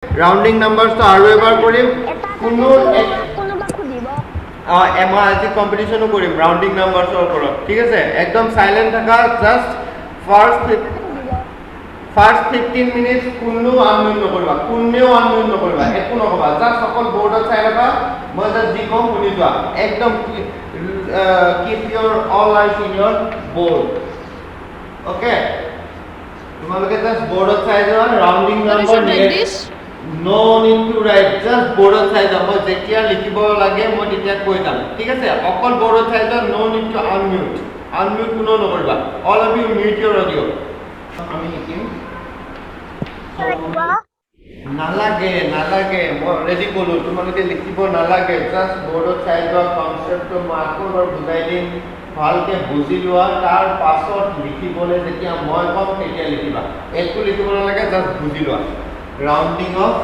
Rounding নাম্বাৰটো আৰু এবাৰ কৰিম কোনো মই আজি কম্পিটিশ্যনো কৰিম ৰাউণ্ডিং নাম্বাৰছৰ ওপৰত ঠিক আছে একদম চাইলেণ্ট থাকা জাষ্ট ফাৰ্ষ্ট 15 মিনিটছ কোনো আনমিউট নকৰিবা কোনেও আনমিউট নকৰিবা একো নকবা জাষ্ট অকল বৰ্ডত চাই থাকা মই জাষ্ট যি কম শুনি যোৱা একদম কিপ ইয়ৰ অল আইজ ইন ইয়ৰ বৰ্ড অ'কে তোমালোকে জাষ্ট বৰ্ডত চাই যোৱা rounding number No need to write, just border size. মই যেতিয়া লিখিব লাগে মই তেতিয়া কৈ যাম ঠিক আছে অকল border size no need to unmute কোনো নকৰিবা all of you mute your audio আমি লিখিম নালাগে মই অলৰেডি ক'লো তোমালোকে লিখিব নালাগে জাষ্ট border size কনচেপ্টটো মই আকৌ এবাৰ বুজাই দিম ভালকে বুজি লোৱা তাৰ পাছত লিখিবলৈ যেতিয়া মই কম তেতিয়া লিখিবা একো লিখিব নালাগে জাষ্ট বুজি লোৱা rounding of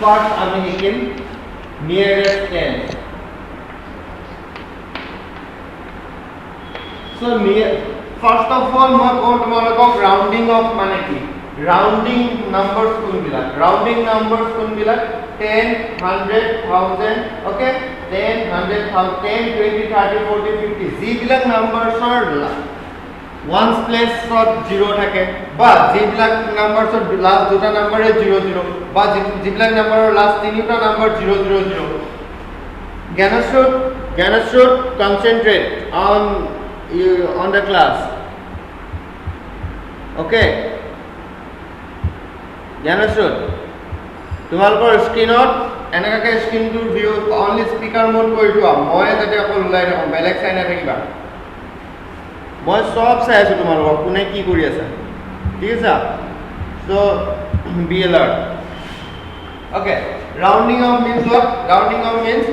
first আমি লিখিম nearest 10 so first of all মই কম তোমালোকক rounding of মানে কি rounding numbers কোনবিলাক 10 100 1000 okay 10 100 1000 20 30 40 50 যিবিলাক নাম্বাৰছৰ ones place of 0 থাকে বা যিবিলাক নাম্বাৰছৰ লাস্ট দুটা নাম্বাৰে 00 বা যিবিলাক নাম্বাৰৰ লাস্ট তিনিটা number 000 Ganesh should concentrate on the class okay Ganesh should তোমালোকৰ স্ক্ৰিনত এনেকাকে স্ক্ৰিনটো ভিউ অনলি স্পিকাৰ মোড কৰি থোৱা মই যাতে অকল ওলাই থাকোঁ বেলেগ চাই নাথাকিবা মই সব চাই আছো তোমালোকক কোনে কি কৰি আছে ঠিক আছে so be alert okay rounding off means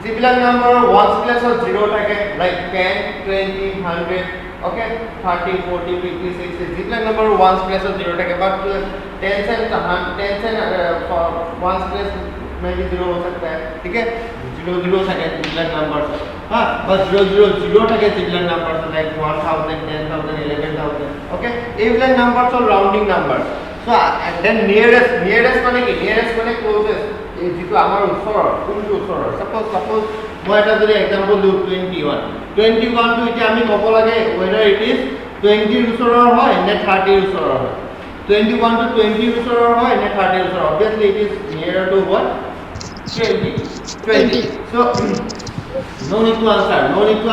যিবিলাক নাম্বাৰৰ ওৱান্স প্লেছত 0 থাকে লাইক 10 20 100 ओके 30 40 50 60 जितना नंबर वंस प्लेस 0 থাকে बट 10 से वंस प्लेस में भी 0 हो सकता है ठीक है 0 থাকে जितना नंबर हां बस 0 থাকে जितना नंबर लाइक 1000 10000 11000 ओके एवला नंबर तो rounding number so then nearest माने কি नियरेस्ट माने क्लोजेस्ट এই যেটো আমাৰ ওচৰৰ কোনটো ওচৰৰ সাপোজ মই এটা যদি एग्जांपल দিও 21 টো এতিয়া আমি ক'ব লাগে whether it is 20 ৰ ওচৰৰ হয় নে 30 ৰ ওচৰৰ হয় 21 to 20 ৰ ওচৰৰ হয় নে 30 ৰ ওচৰৰ obviously it is nearer to what 20 so no need to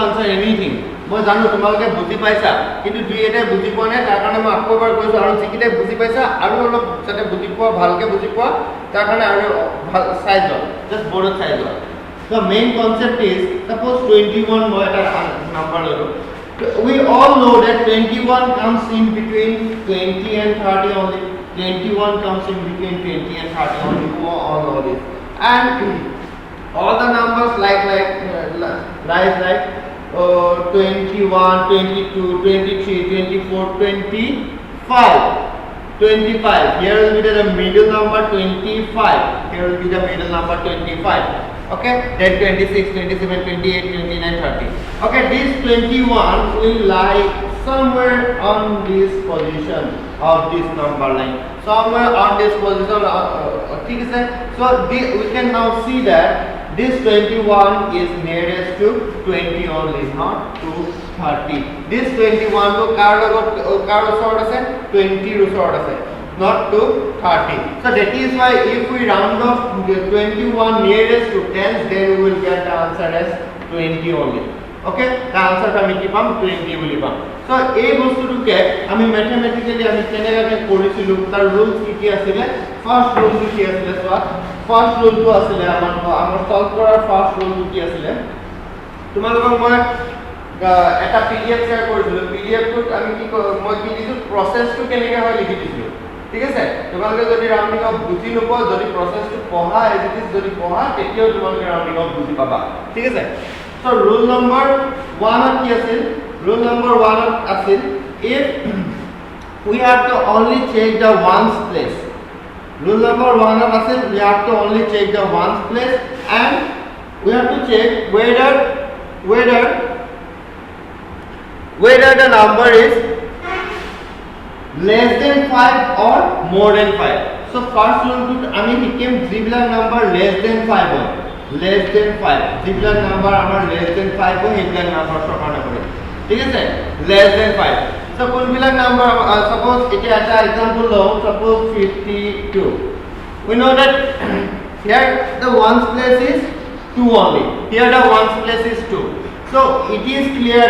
answer anything মই জানো তোমালোকে বুজি পাইছা কিন্তু দুই এটা বুজি পোৱা নাই তাৰ কাৰণে মই আকৌ এবাৰ কৈছো আৰু যিকিটা বুজি পাইছা আৰু অলপ যাতে বুজি পোৱা ভালকে বুজি পোৱা তাৰ কাৰণে আৰু সাইজ জাস্ট বৰ্ডত size the main concept is suppose 21 মই এটা নাম্বার ললো we all know that 21 comes in between 20 and 30 only 21 comes in between 20 and 30 only you all know this and all the numbers like 21 22 23 24 25 here will be the middle number 25 here will be the middle number 25 okay then 26 27 28 29 30 okay this 21 will lie somewhere on this position of this number line somewhere on this position ठीक है so we can now see that this 21 is nearest to 20 only not to 30 this 21 to car ওচৰত আছে 20 ৰ ওচৰত আছে not to 30 so that is why if we round off the 21 nearest to 10 then we will get the answer as 20 only okay the answer আমি কি পাম 20 বুলি পাম so এই বস্তুটোকে আমি mathematically আমি কেনেকৈ কৰিছিলো তাৰ রুলস কি আছিল ফার্স্ট রুল কি আছিল সোৱা ফার্স্ট রুলটো আছিল আমাৰ সলভ কৰাৰ ফার্স্ট রুলটো কি আছিল তোমালোকক মই এটা পিডিএফ শেয়াৰ কৰিছিলো পিডিএফটোত আমি কি মই কি দিছো প্ৰসেসটো কেনেকৈ হয় লিখি দিছো ঠিক আছে তোমালোকে যদি ৰাউন্ডিং অফ বুজি নোপোৱা যদি প্ৰসেসটো পঢ়া এডিটিস যদি পঢ়া তেতিয়াও তোমালোকে ৰাউন্ডিং অফ বুজি পাবা ঠিক আছে সো রুল নম্বৰ 1 কি আছিল rule number 1 আছিল if we have to only check the ones place rule number 1 আছিল we have to only check the ones place and we have to check whether the number is less than 5 or more than 5. So first rule to আমি লিখিম যিবিলাক number less than 5 হয় less than 5 যিবিলাক number আমার less than 5 হয় সেইবিলাক number সমান করে ঠিক আছে less than 5 so কোনবিলাক নাম্বার suppose এটা একটা एग्जांपल লও suppose 52 we know that here the ones place is 2 only here the ones place is 2 so it is clear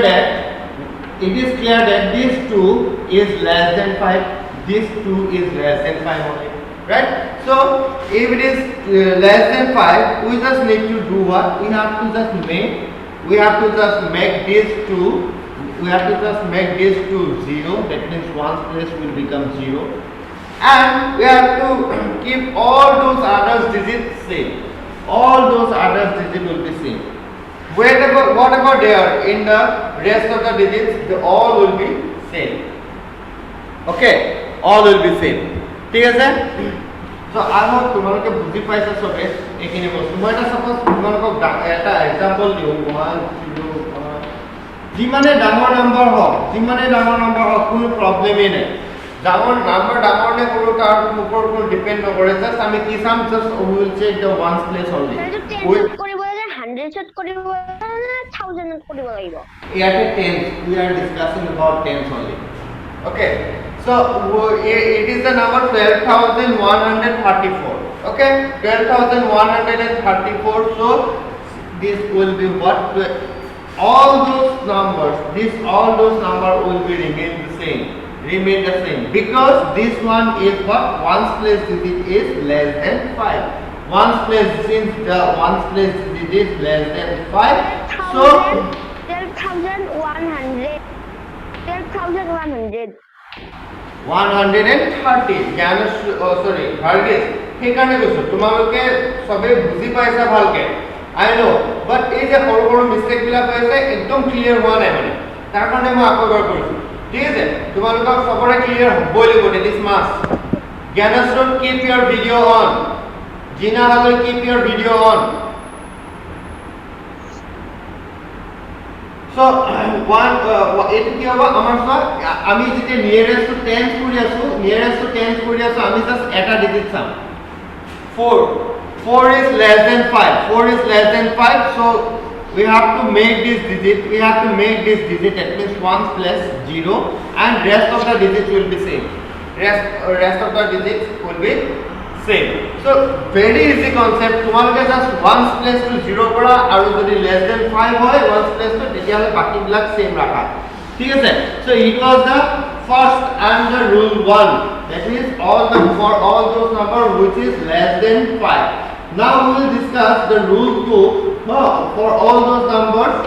that this 2 is less than 5 this 2 is less than 5 only right so if it is less than 5 we just need to do what we have to just make this 2 0 that means ones place will become 0 and we have to keep all those other digits same all those other digits will be same whatever they are in the rest of the digits they all will be same okay all will be same ঠিক আছে so I hope তোমালোকে বুজি পাইছা সবে এখিনি বস্তু মই এটা সাপোজ তোমালোকক এটা एग्जांपल দিও 1 0 যিমানে ডাঙৰ নাম্বার হোক কোনো প্ৰবলেমই নাই ডাঙৰ নে সৰু তাৰ ওপৰত কোনো ডিপেন্ড নকৰে জাস্ট আমি কি চাম just we will check the ones place only কৰিব লাগে 100 ত কৰিব না 1000 ত কৰিব লাগিব ইয়াতে tens we are discussing about tens only okay so it is the number 12134 okay 12134 so this will be what all those numbers will be remain the same because this one is what ones place digit is less than 5 ones place since the ones place digit is less than 5 so 12100 Gyanesh sorry ভার্গেশ সেইকাৰণে কৈছো তোমালোকে সবে বুজি পাইছা ভালকে I know but এই যে সৰু মিস্টেক বিলাক হৈছে একদম ক্লিয়াৰ হোৱা নাই মানে তাৰ কাৰণে মই আকৌ এবাৰ কৰিছো ঠিক আছে তোমালোকক সবৰে ক্লিয়াৰ হ'বই লাগিব this must Gyaneshwar keep your video on জিনা হাজৰ keep your video on so এটো কি হ'ব আমাৰ সব আমি যেতিয়া নিয়ারেস্ট টু 10 কৰি আছো আমি জাস্ট এটা ডিজিট চাম 4 is less than 5 so we have to make this digit that means 1 plus 0 and rest of the digits will be same rest of the digits will be same so very easy concept তোমালোকে just 1 place to 0 কৰা আৰু যদি less than 5 হয় 1 place to তেতিয়ালে বাকি বিলাক same ৰাখা ঠিক আছে so it was the first and the rule 1 that is for all those number which is less than 5 now we will discuss the rule 2 for all those numbers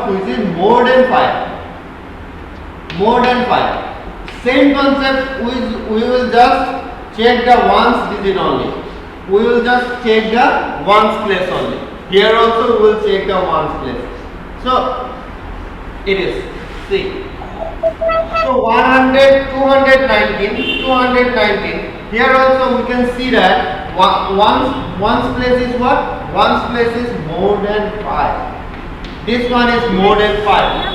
which is more than 5 same concept we will just check the ones digit only we will just check the ones place only here also we will check the ones place so it is see so 219 here also we can see that ones place is what ones place is more than 5 this one is more than 5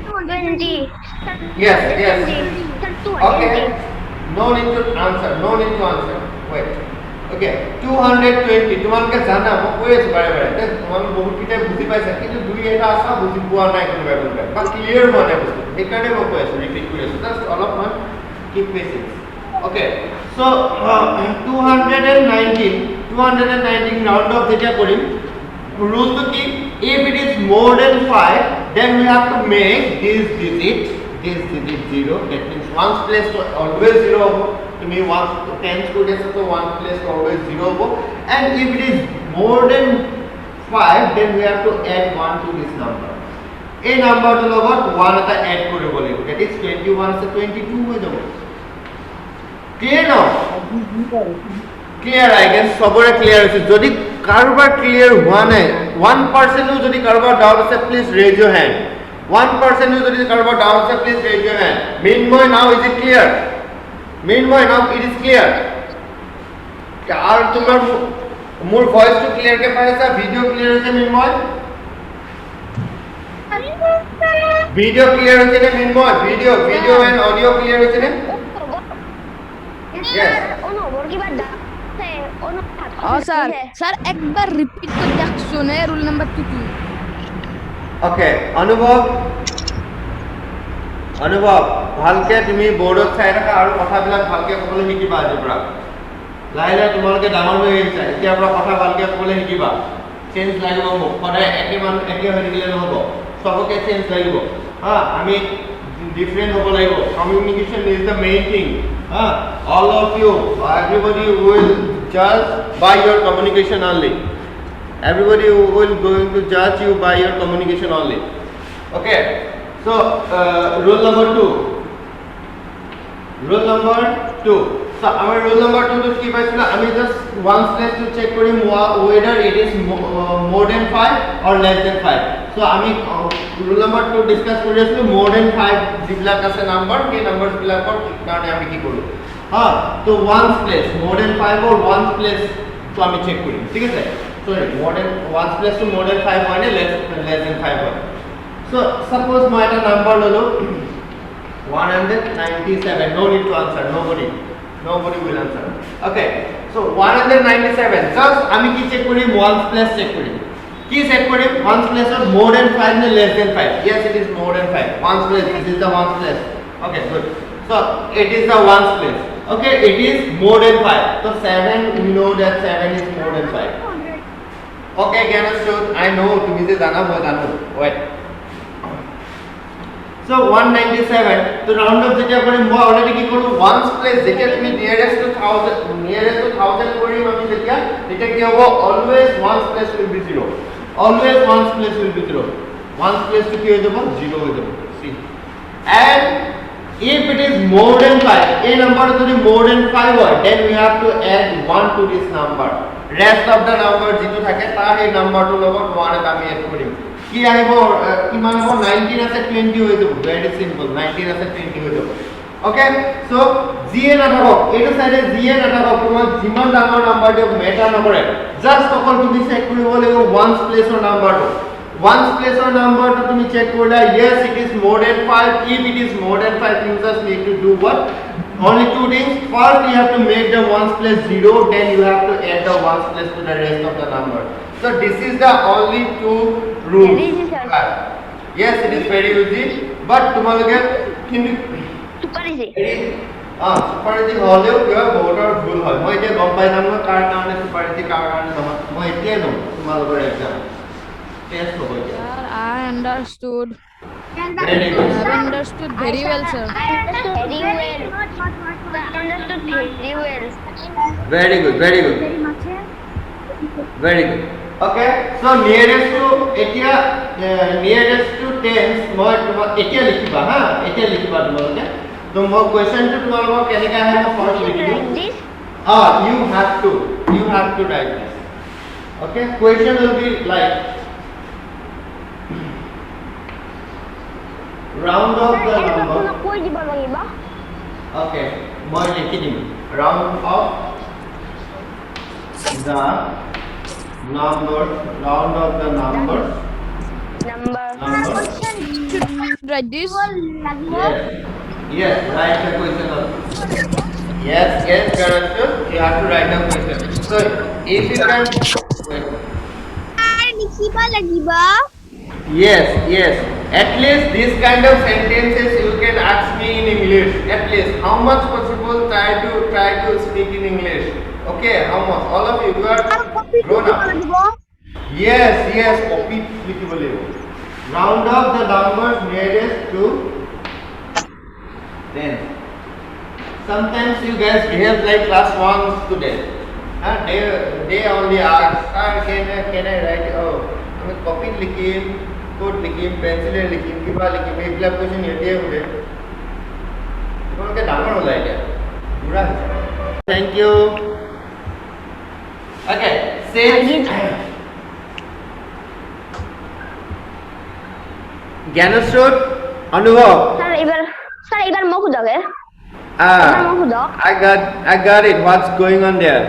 220 yes okay no need to answer wait okay 220 তোমালোকে জানা মই কৈ আছো বাৰে বাৰে তোমালোক বহুত কিটা বুজি পাইছা কিন্তু দুই এটা আছা বুজি পোৱা নাই কোনোবা বা ক্লিয়াৰ হোৱা নাই বস্তু সেইকাৰণে মই কৈ আছো ৰিপিট কৰি আছো জাস্ট অলপমান keep patience okay so 219 round off যেতিয়া কৰিম rule to keep if it is more than 5 then we have to make this digit 0 that means ones place to always 0 hobo to me 10 students so one place to always 0 hobo and if it is more than 5 then we have to add 1 to this number a number to logot 1 eta add koribo lagibo that is 21 se 22 hoye jabo clear now clear I guess সবৰে clear আছে যদি কাৰোবাৰ clear হোৱা নাই 1% যদি কাৰোবাৰ doubt আছে please raise your hand 1% যদি কাৰোবাৰ ডাউট আছে please raise your hand meanwhile now is it clear now it is clear আর তোমার মোৰ ভয়েস তো ক্লিয়াৰ কে পাইছা ভিডিও ক্লিয়াৰ হৈছে meanwhile ভিডিও ক্লিয়ার হচ্ছে না মিনময় ভিডিও এন্ড অডিও ক্লিয়ার হচ্ছে না Yes. স্যার একবার রিপিট করে দেখছো না রুল নাম্বার 2 কি ওকে অনুভৱ ভালকে তুমি বৰ্ডত চাই থাকা আৰু কথাবিলাক ভালকে ক'বলৈ শিকিবা আজিৰ পৰা লাহে লাহে তোমালোকে ডাঙৰ হৈ আহিছা এতিয়াৰ পৰা কথা ভালকে ক'বলৈ শিকিবা চেঞ্জ লাগিব মোক সদায় একে হৈ থাকিলে নহ'ব চবকে চেঞ্জ লাগিব হা আমি ডিফাৰেণ্ট হ'ব লাগিব communication is the main thing হা all of you everybody will জাজ by your communication only everybody will going to judge you by your communication only okay so rule number 2 so our rule number 2 to কি পাইছিল আমি just once place to check করি whether it is more than 5 or less than 5 so আমি rule number 2 discuss কৰি আছিলো more than 5 যিবিলাক আছে number এই নাম্বাৰছ বিলাকৰ কাৰণে আমি কি কৰো হ্যাঁ তো once place more than 5 or once place তো আমি চেক করি ঠিক আছে sorry more than 1 plus to more than 5 হয় না less than 5 হয় so suppose মই এটা নাম্বার ললো 197 no need to answer nobody will answer okay so 197 just আমি কি চেক করি 1 plus চেক করি কি চেক করি 1 plus of more than 5 না less than 5 yes it is more than 5 1 plus this is the 1 plus okay good so it is the 1 plus okay it is more than 5 so 7 we know that 7 is more than 5 okay Ganeshut I know তুমি যে জানা মই জানো wait so 197 তো round of যেটা করি মই already কি করব ওয়ান্স প্লেস যেটা তুমি নিয়ারেস্ট টু 1000 করি আমি যেটা কি হবে always ones place will be 0 always ones place will be 0 ones place টু কি হয়ে যাব 0 হয়ে যাব see and if it is more than 5 a number যদি more than 5 হয় then we have to add 1 to this number rest of the number যেটো থাকে তার এই নাম্বারটো লগত 1 এত আমি এড কৰিম কি আহিব কিমান হ'ব 19 আছে 20 হৈ যাব ভেরি সিম্পল 19 আছে 20 হৈ যাব ওকে সো জিএ না থাকক এইটো সাইডে জিএ না থাকক তোমাক যিমান ডাঙৰ নাম্বাৰ দিও মেটাৰ নকৰে জাস্ট অকল তুমি চেক কৰিব লাগিব ওয়ান্স প্লেসৰ নাম্বাৰটো ones place or number to তুমি check করলা yes it is more than 5 if it is more than 5 you just need to do what only two things first you have to make the ones place 0 then you have to add the ones place to the rest of the number so this is the only two rules yes it is very easy but তোমালোকে কিন্তু super easy super easy হলেও কিবা বহুতৰ ভুল হয় মই এতিয়া গম পাই যাম ন কাৰ কাৰণে super easy কাৰ কাৰণে নহয় মই এতিয়া ন তোমালোকৰ exam test hobo sir I understood very good I understood very well sir very well very good very good okay so nearest to etia nearest to tens মই তোমাক etia লিখিবা ha etia লিখিবা তোমালোকে তো মই question to তোমালোকক কেনেকা আহে মই first লিখি দিম you have to write this okay question will be like round of the number কই দিব লাগিব okay মই লিখি দিম round of the numbers write this yes write the question also yes Garachut you have to write the question so if you can লিখিবা লাগিব yes at least this kind of sentences you can ask me in English at least how much possible try to speak in English okay how much all of you are grown up yes copy লিখিব লাগিব round up the numbers nearest to 10 sometimes you guys behave like class 1 student they only ask sir can I write আমি copy লিখিম code লিখিম পেন্সিলে লিখিম কিবা লিখিম এইবিলাক question এতিয়াই হবে তোমালোকে ডাঙৰ হ'লা এতিয়া পুৰা থ্যাংক ইউ ওকে জ্ঞানস্রোত অনুভৱ স্যার এবার মোক দাগে I got it what's going on there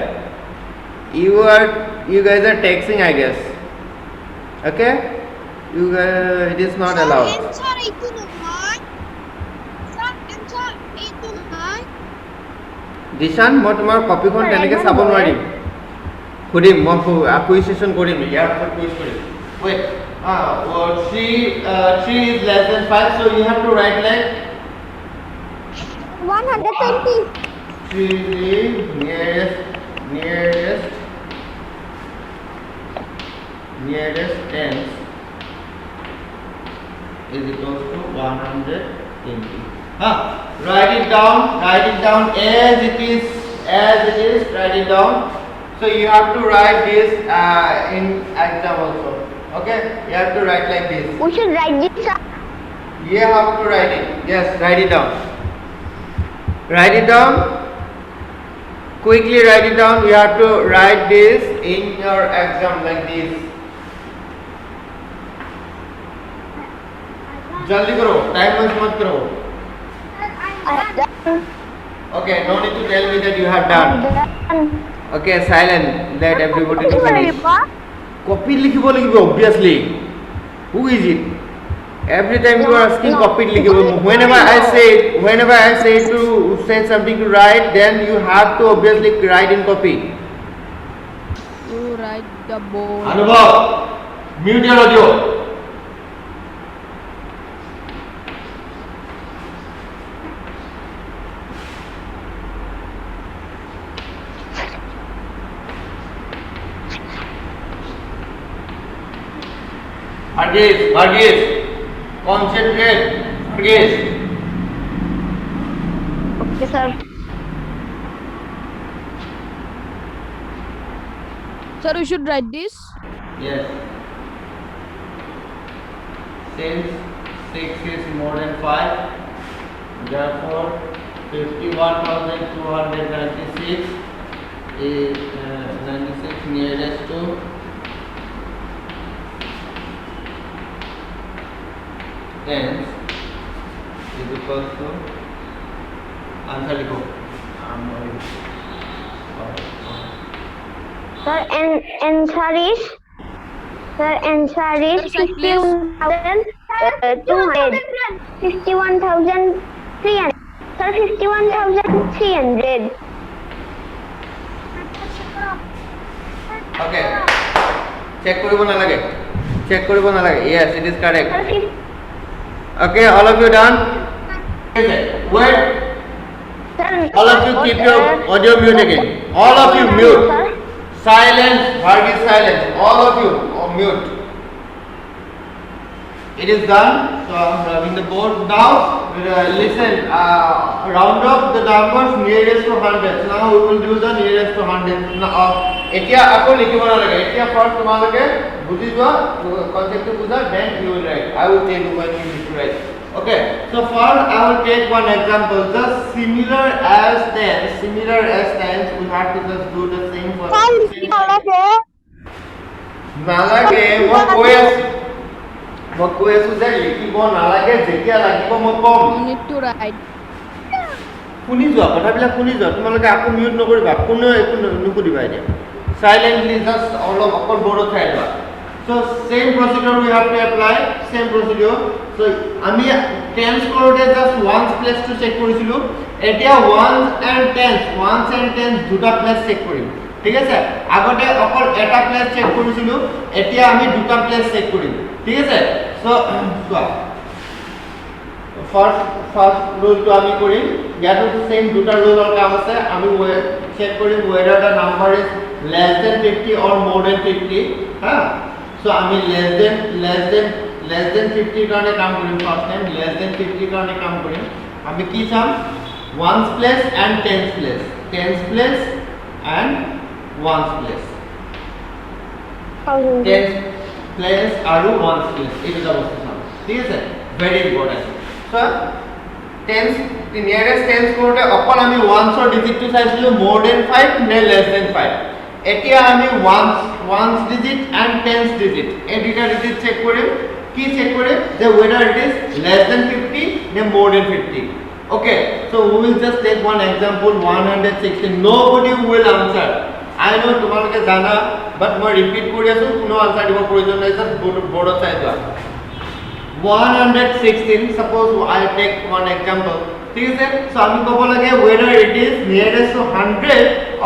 you guys are texting I guess okay You it is not allowed. Answer 89. Sir, answer 89. Dishan মই তোমাৰ কপিখন Sir, তেনেকৈ এবাৰ চাব বয়। নোৱাৰিম সুধিম মই কুইজেশ্যন কৰিম ইয়াৰ পিছত quiz Karim wait 3 is less than 5 so you have to write like 120. 3 is the nearest tens is equals to 120. Write it down as it is, write it down. So you have to write this in exam also. Okay, you have to write like this. We should write this, sir. You have to write it. Yes, write it down. Write it down. Quickly write it down. You have to write this in your exam like this. जल्दी करो, time waste मत करो. I have done. Okay, no need to tell me that you have done. Okay, silent. Let everybody to finish. Copy লিখিব লাগিব obviously. Who is it? Every time you are asking No. copy লিখিব. Whenever I say to say something to write, then you have to obviously write in copy. You write the ball. Anubhav, mute your audio. Varghese, concentrate. Varghese. Okay, sir. Sir, we should write this. Yes. Since 6 is more than 5, therefore 51,296 is 96 nearest to tens is equal to answer लिखो. Sir, answer is Sir, sir, please. 51,200. 51,300. Sir, 51,300. Okay. Check কৰিব নালাগে. Yes, it is correct. Sir, Okay, all of you done? Wait. sir, All of you keep your audio mute again. All of you mute. Sir. Silence. Varghese, silence. All of you mute. It is done. So I'm rubbing the board. Now listen. Round up the numbers nearest to 100. Now we will do the nearest to 100. এতিয়া আকৌ লিখিব নালাগে. এতিয়া first তোমালোকে বুজি যোৱা কনসেপ্টটো বুজা, then you will write. I will tell you when you need to write. Okay. So first I will take one example. Just similar as tense. We have to just do the same for. নালাগে মই কৈ আছো যে লিখিব নালাগে, যেতিয়া লাগিব মই কম. You need to write. শুনি যোৱা কথাবিলাক, শুনি যোৱা. তোমালোকে আকৌ মিউট নকৰিবা, কোনেও একো নুসুধিবা এতিয়া. Silently just অলপ অকল বৰ্ডত চাই লোৱা. So same procedure we have to apply, same procedure. So আমি টেন্স কৰোঁতে just ones place to check কৰিছিলো. এতিয়া ones and tens দুটা place check কৰিম. ঠিক আছে, আগতে অকল এটা প্লেস চেক কৰিছিলো, এতিয়া আমি দুটা প্লেস চেক কৰিম। ঠিক আছে, সো চোৱা ফার্স্ট রুলটো আমি কৰিম। ইয়াতো সেম দুটা রুলৰ কাম আছে। আমি চেক কৰিম whether the number is less than 50 or more than 50, হ্যাঁ। সো আমি less than 50 কাৰণে কাম কৰিম। ফার্স্ট টাইম less than 50 কাৰণে কাম কৰিম। আমি কি চাম? ones place and tens place and ones place, tens place আৰু ones place, এই দুটা বস্তু চাম। ঠিক আছে, very important. So tens nearest tense কৰোঁতে অকল আমি ওয়ান্সৰ ডিজিটটো চাইছিলো, more than 5 নে less than 5। এতিয়া আমি ones digit and tens digit এই দুটা ডিজিট চেক কৰিম। কি চেক কৰিম? যে whether it is less than 50 নে more than 50। Okay, so we will just take one example, 116. Nobody will answer. I know তোমালোকে জানা বাট মই ৰিপিট কৰি আছো কোনো আনসাৰ দিব প্ৰয়োজন নাই জাস্ট বোৰ্ডত চাই যোৱা 116 suppose I take one example ঠিক আছে সো আমি ক'ব লাগে whether it is nearest to 100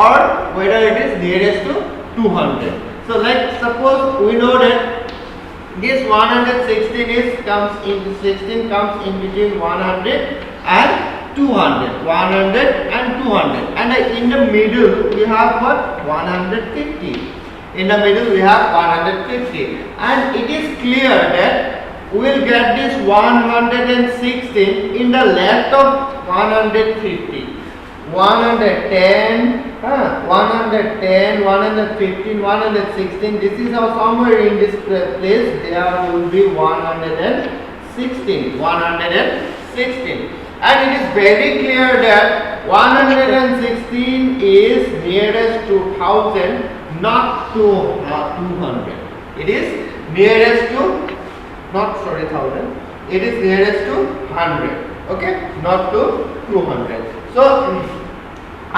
or whether it is nearest to 200 so like suppose we know that this 116 comes in between 100 and 200 and 200 and in the middle we have what 150 in the middle we have 150 and it is clear that we will get this 116 in the left of 150 110 115 116 this is how somewhere in this place there will be 116 and it is very clear that 116 is nearest to 1000 not to 200 it is nearest to not sorry 1000 it is nearest to 100 okay not to 200 so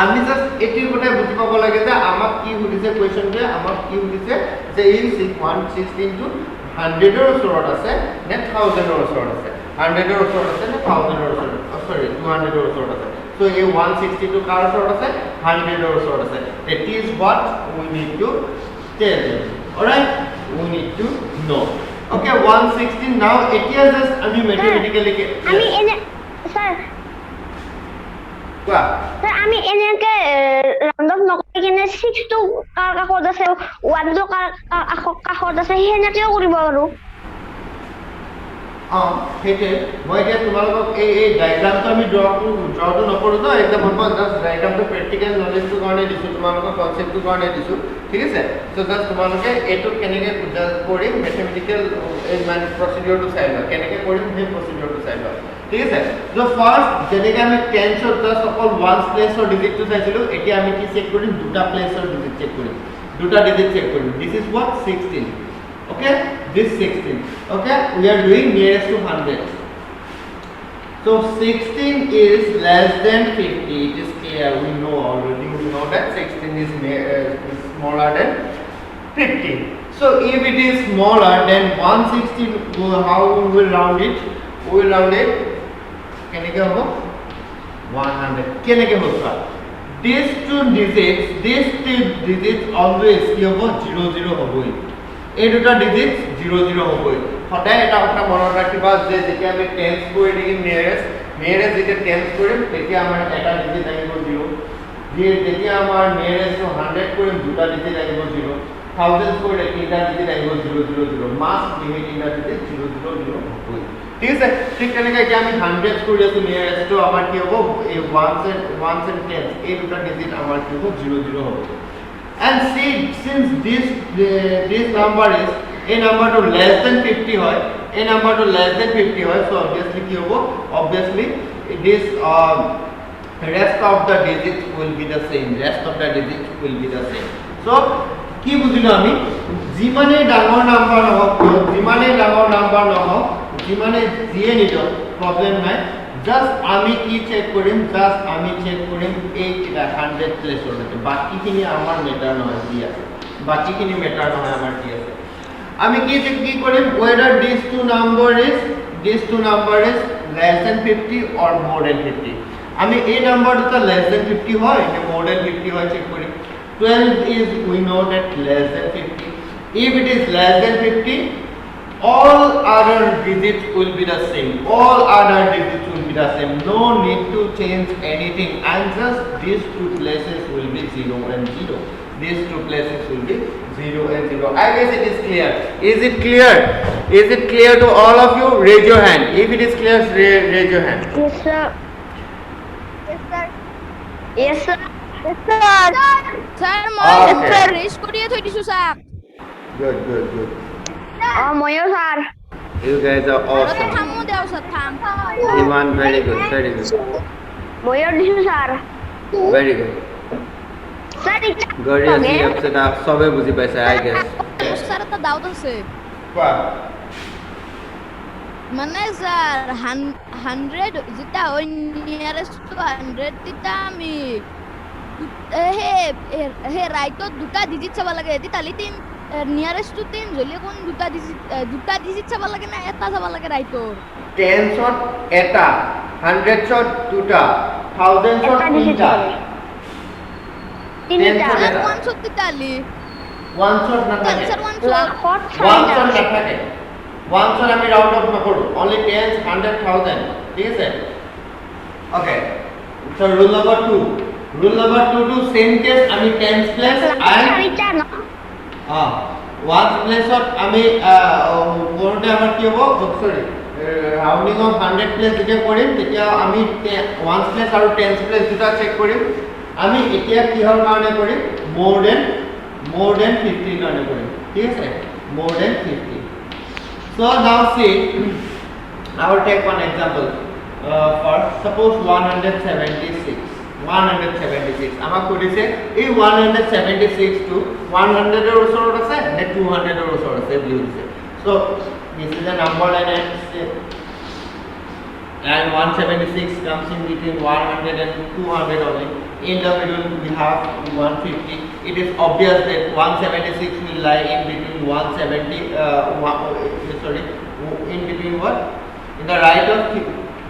আমি just এটি কথা বুঝি পাব লাগে যে আমাক কি সুধিছে কোৱেশ্চনটো আমাক কি সুধিছে যে ইন 116 টু 100 এর ওচৰত আছে নে 1000 এর ওচৰত আছে 100 এর ওচৰত আছে নে 1000 এর ওচৰত সৰি 200 এর ওচৰত আছে so এই 162 কাৰ ওচৰত আছে 100 এর ওচৰত আছে that is what we need to tell them all right we need to know okay 116 now এতিয়া জাস্ট আমি ম্যাথমেটিক্যালি আমি এনে স্যার কোৱা স্যার আমি এনেকে রাউন্ড অফ নকৰি কিনে 6 টো কাৰ কাষত আছে 1 টো কাৰ কাষত আছে হেনেকেও কৰিব পাৰো হেতে মই এতিয়া তোমালোকক এই ডায়াগ্ৰামটো আমি ড্ৰটো নকৰো ন এক্সাম্পল মই জাস্ট ডায়াগ্ৰামটো প্ৰ্যাকটিক্যাল নলেজটো কাৰণে দিছো তোমালোকক কনসেপ্টটো কাৰণে দিছো ঠিক আছে সো জাস্ট তোমালোকে এটো কেনেকৈ কৰিম ম্যাথমেটিক্যাল মানে প্ৰসিডিউৰটো চাই লোৱা কেনেকৈ কৰিম সেই প্ৰসিডিউৰটো চাই লোৱা ঠিক আছে সো ফাৰ্স্ট যেনেকৈ আমি টেন্সৰ জাস্ট অকল ওৱান প্লেসৰ ডিজিটটো চাইছিলো এতিয়া আমি কি চেক কৰিম দুটা প্লেসৰ ডিজিট চেক কৰিম দুটা ডিজিট চেক কৰিম this is what 16 okay this 16 okay we are doing nearest to 100 so 16 is less than 50 it is clear we know already we know that 16 is smaller than 50 so if it is smaller than 160 how we will round it keneke hobo 100 keneke hobo these two digits always ki hobo 00 hobo এই দুটা digit 00 হ'বই সদায় এটা কথা মনত ৰাখিবা যে যেতিয়া আমি টেন্স কৰি দিম নিয়াৰেষ্ট যেতিয়া টেন্স কৰিম তেতিয়া আমাৰ এটা ডিজিট আহিব 0 যেতিয়া আমাৰ নিয়াৰেষ্ট 100 কৰিম দুটা ডিজিট আহিব 0 1000 কৰিলে তিনটা ডিজিট আহিব 000 মাছ লিমিট তিনটা ডিজিট 000 হ'বই ঠিক আছে ঠিক তেনেকৈ এতিয়া আমি 100 কৰি আছো নিয়াৰেষ্টটো আমাৰ কি হ'ব এই 1s and 10s এই দুটা ডিজিট আমাৰ কি হ'ব 00 হ'ব and see since this number is a number to less than 50 hoy a number to less than 50 hoy so obviously ki hobo obviously this rest of the digits will be the same so ki bujilo ami jimane dangor number নহক jimane jiye nijo problem nai just আমি কি check কৰিম এই 100 প্লেসৰ মতে বাকিখিনি আমাৰ matter নহয় দি আছে বাকিখিনি matter নহয় আমাৰ দি আছে আমি কি চেক কৰিম whether these two number is less than 50 or more than 50 আমি এই নাম্বারটা less than 50 হয় নে more than 50 হয় check Karim 12 is we know that less than 50 if it is less than 50 all other digits will be the same no need to change anything and just these two places will be 0 and 0 these two places will be 0 and 0 I guess it is clear is it clear to all of you raise your hand if it is clear raise your hand yes sir sir মই sir race কৰিয়ে থৈ দিছো sir good ময়ো sir you guys are awesome থামো দেও sir থাম Iman very good ময়ো দিছো sir very good sir Glorious আপসেটা সবে বুঝি পাইছে I guess স্যার এটা ডাউট আছে কোৱা মানে স্যার 100 যেটা ওই নিয়ারেস্ট টু 100 দিতা আমি হে ৰাইটত দুটা ডিজিট চাব লাগে এতি তালি তিন নিয়াৰেষ্ট টু 10 জলে কোন দুটা ডিজিট চাব লাগে না এটা চাব লাগে ৰাইটৰ টেন্সত এটা, হান্ড্রেডছত দুটা, থাউজেন্ডছত এটা ডিজিট তিনটা, তিনিটা টেন্সত এটা, ওয়ান সত্যি তালি ওয়ানছত নাথাকে, টেন্সৰ ওয়ান লাখত ওয়ানছত চাৰিটা নাথাকে, ওয়ানছত আমি রাউন্ড অফ নকৰো, অনলি টেন্স, হান্ড্রেড, থাউজেন্ড, ঠিক আছে? Okay, so rule number 2, rule number 2 to same case আমি টেন্স প্লেস লাখত এন্ড চাৰিটা ন ওয়ান প্লেসত আমি কৰোঁতে আমাৰ কি হ'ব, সৰি রাউন্ডিং অফ 100 প্লেস যেতিয়া কৰিম তেতিয়া আমি ওয়ান প্লেস আৰু টেন্স প্লেস দুটা চেক কৰিম আমি এতিয়া কিহৰ কাৰণে কৰিম more than 50 কাৰণে কৰিম ঠিক আছে more than 50 so now see I will take one example first suppose 176 আমাক কৈছে এই 176 to 100 এর ওচৰত আছে নে 200 এর ওচৰত আছে বুলি কৈছে so this is a number line and 176 comes in between 100 and 200 only in the middle we have 150 it is obvious that 176 will lie in between 170 in between what in the right of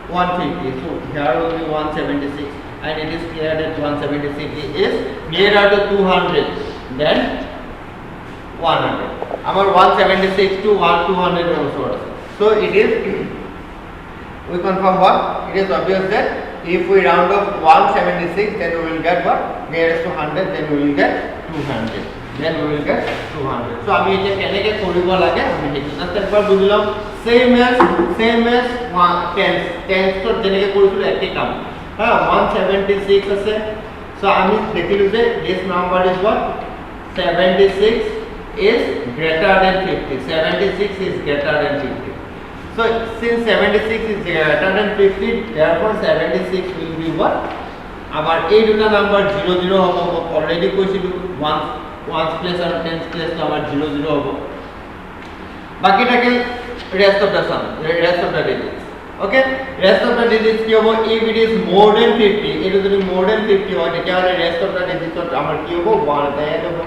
150 so here will be 176 and it is clear that 176 is nearer to 200 than 100 our 176 to 200 also so it is we confirm what it is obvious that if we round off 176 then we will get what nearest to 100 then we will get 200 then we will get 200 so আমি এটা কেনেকে কৰিব লাগে আমি এটা স্টেপৰ বুজিলাম same as 10 তো যেনেকে কৰিছিল একে কাম 176 আছে so আমি দেখিলো যে this number is what 76 is greater than 50 76 is greater than 50 so since 76 is greater than 50 therefore 76 will be what our এই দুটা নাম্বার 00 হ'ব অলরেডি কৈছিলো 1 প্লেস আর 10 প্লেস তো আমার 00 হ'ব বাকি থাকে rest of the sum rest of the digits okay rest of the digits কি হ'ব if it is more than 50 এটা যদি more than 50 হয় তাহলে rest of the digits আমার কি হ'ব 1 তাই হ'ব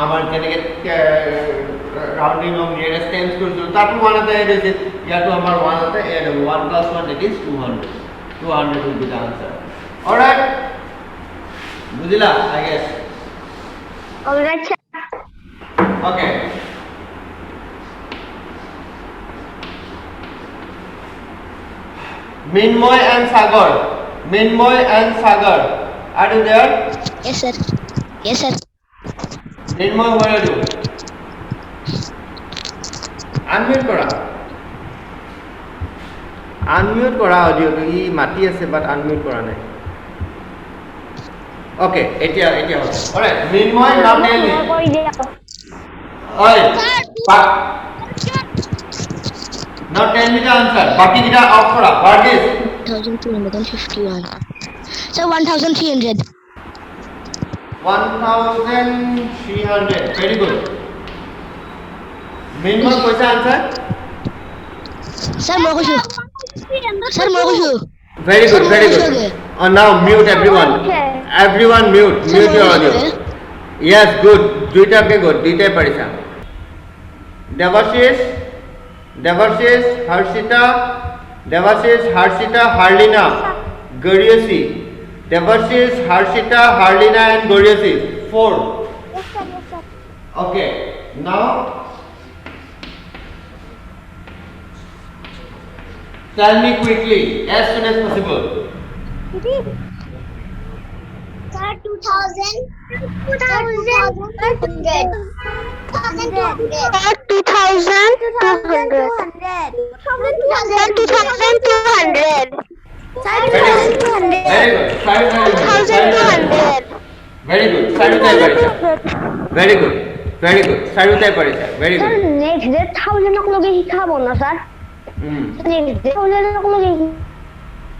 আমার যেনেকে রাউন্ডিং অফ নিয়ারেস্ট টেন্স কৰিছো তাতো 1 তাই আছে ইয়াতো আমাৰ 1 আছে add 1 plus 1 that is 200 200 will be the answer all right বুঝিলা I guess alright okay Minmoy and Sagar are you there yes sir Minmoy where are you unmute kora audio to ই মাতি আছে but unmute kora নাই okay এতিয়া alright Minmoy now tell me কৈ দিয়া oi now tell me the answer baki kita off kora what is 1251 sir 1300 1300 very good Minmoy koisa answer sir মই কৈছো very good now mute everyone mute your audio yes good duita ke good duita parisa Devashish Harshita Harlina Goriasi Devashish Harshita Harlina and Goriasi 4 yes sir okay now tell me quickly as soon as possible Sir, 2000. 2200. very good Sarutai parisa very good Sarutai parisa very sir good next day 1000 ক লগে শিকাব না sir next day 1000 ক লগে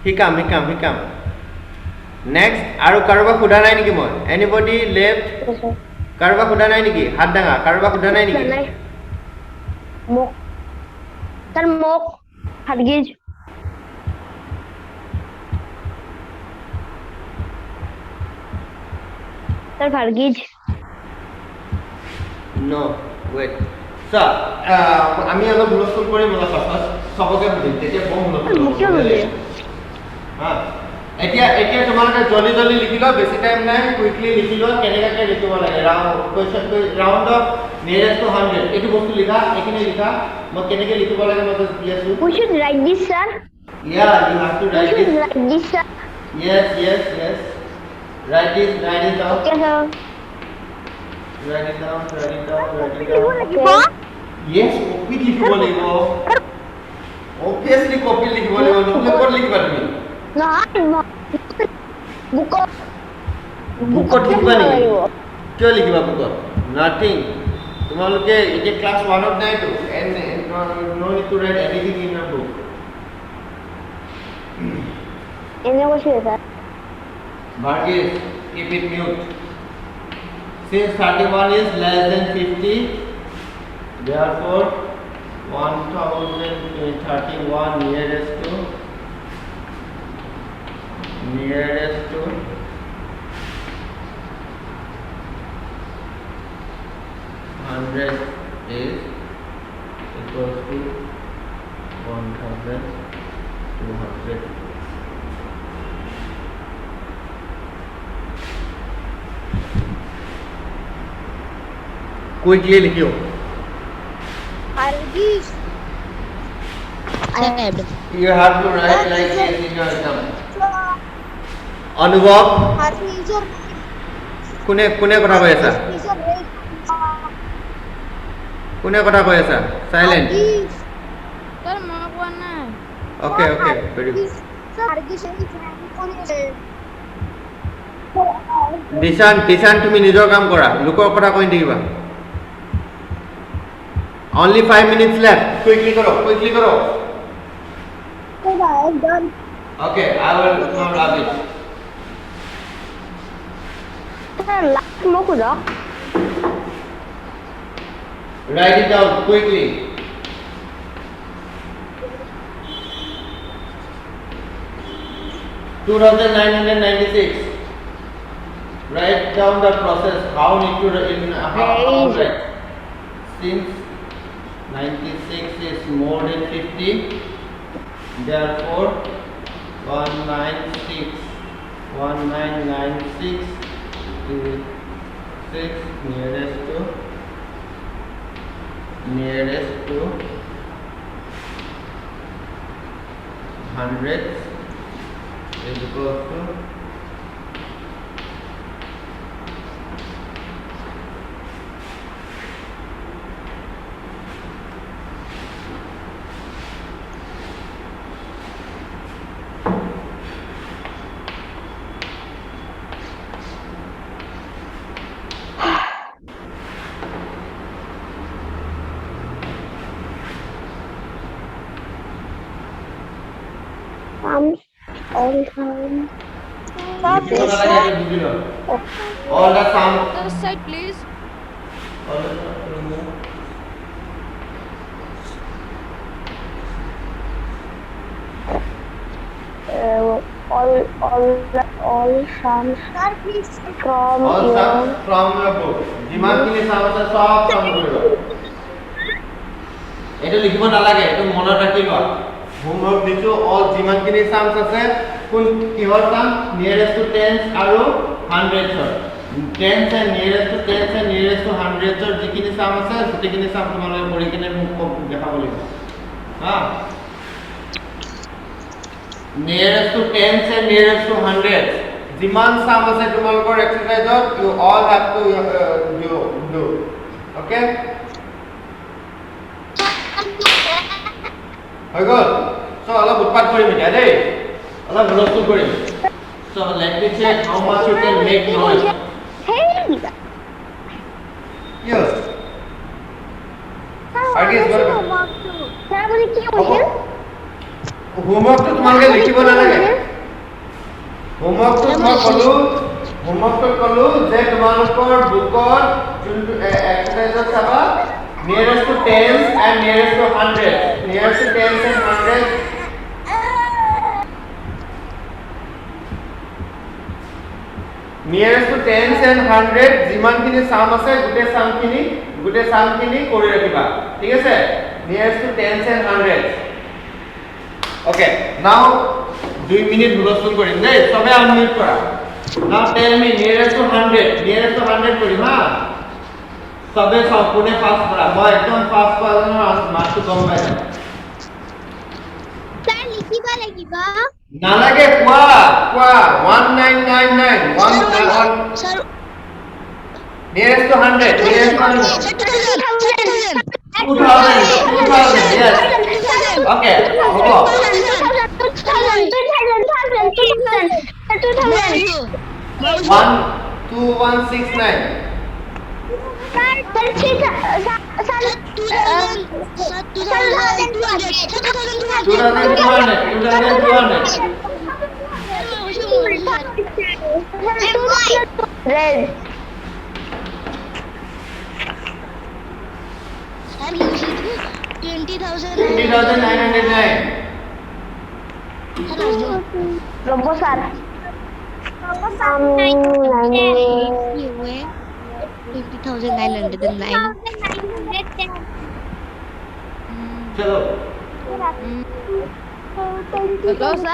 শিকাম next আৰু কাৰোবাক সোধা নাই নেকি মই anybody left কাৰোবাক সোধা নাই নেকি হাত ডাঙা কাৰোবাক সোধা নাই নেকি মোক স্যার মোক হাতগিজ Sir Varghese. No, wait. Sir, আমি অলপ হুলস্থুল কৰিম অলপ পাছত সবকে সুধিম তেতিয়া বহু হুলস্থুল মোকে সুধে। হা এতিয়া এতিয়া তোমালোকে জলদি জলদি লিখি লোৱা বেছি টাইম নাই কুইকলি লিখি লোৱা কেনেকৈ লিখিব লাগে ৰাউণ্ড অফ নিয়েৰেষ্ট টু 100 এইটো বস্তু লিখা এইখিনি লিখা মই কেনেকৈ লিখিব লাগে মই দি আছো We should write this, sir. Yeah, you have to We write should this. write this, sir. Yes. Write it down. Okay, sir. Write it down. Okay. Yes, copy লিখিব লাগিব obviously copy লিখিব লাগিব নহলে ক'ত লিখিবা তুমি No, book. বুকত লিখিবা নেকি কিয় লিখিবা বুকত নাথিং তোমালোকে এতিয়া ক্লাছ 1 ত নাইতো and no need to write anything in your book Any question, sir? Varghese, keep it mute. Since 31 is less than 50, therefore 1031 nearest to 100 is equals to 1200. Quickly लिखियो Varghese. you have to write like this in your exam अनुभव Varghese. কোনে কোনে কথা কৈ আছা কোনে কথা কৈ আছা সাইলেন্ট তোৰ মন কোৱা নাই ওকে ভেরি গুড দিশান তুমি নিজৰ কাম কৰা লোকৰ কথা কৈ থাকিবা only 5 minutes left quickly करो Done. okay I will now wrap it Sir, last mo ko daw. write it down quickly $2,996 write down the process how need to how write since 96 is more than 50 therefore 1996 is 6 nearest to 100 is equal to All time. all the sum other side please all the sum remove All sums Sir, please. from all your sum from your book যিমানখিনি sum আছে সব sum কৰিব এটা লিখিব নালাগে এটা মনত ৰাখি লোৱা হোমৱৰ্ক দিছো অল যিমানখিনি সামস আছে কোন কিহৰ সাম নিয়াৰেষ্ট টু 10 আৰু 100 ৰ 10 and nearest to 10 and nearest to 100 ৰ যিখিনি সাম আছে গোটেইখিনি সাম তোমালোকে পঢ়ি কিনে মোক দেখাব লাগিব হা nearest to 10 and nearest to 100 যিমান সাম আছে তোমালোকৰ এক্সাৰসাইজত you all have to do okay হৈ গ'ল so অলপ উৎপাত কৰিম এতিয়া দেই অলপ হুলস্থুল কৰিম so let me check how much you can make noise Hey! yes Varghese welcome Sir, আপুনি কি কৈছিল? হোমৱৰ্কটো তোমালোকে লিখিব নালাগে হোমৱৰ্কটো মই ক'লো যে তোমালোকৰ বুকত যোনটো এক্সাৰসাইজত চাবা nearest to 10 and nearest to 100 nearest to 10 and 100 nearest nearest to tens and hundred যিমানখিনি চাম আছে গোটেই চামখিনি কৰি ৰাখিবা ঠিক আছে nearest to tens and hundred okay now 2 minute হুলস্থুল কৰিম দেই চবে আনমিউট কৰা now tell me nearest to 100 কৰিম হা সবে সব কোনে ফাস্ট কৰা মই একদম ফাস্ট কৰা মাৰ্কটো কম পাই যাম স্যার লিখিব লাগিব নালাগে কোৱা 1999 1 sir nearest to 100 nearest to 100 2000 yes okay হ'ব चलो hello sir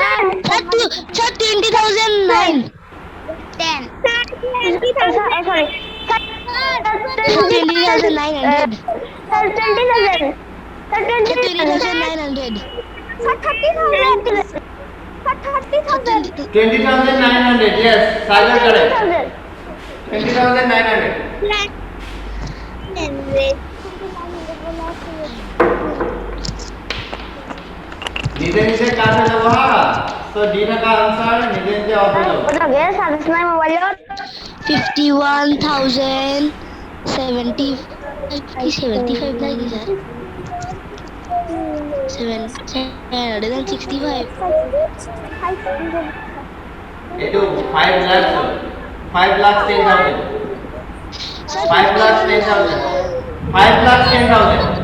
20,009 20,900 yes Sagar correct 20,900 নিজে নিজে কাট হৈ যাব হা সো ডি থকা আনসার নিজে নিজে অফ হৈ যাব 51,075 লাগে স্যার 765 এটো 5 লাখ 5 লাখ 10,000 5 লাখ 10,000 5 লাখ 10,000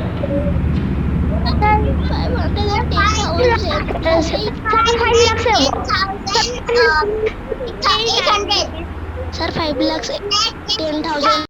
Sir, 5 lakhs 10,000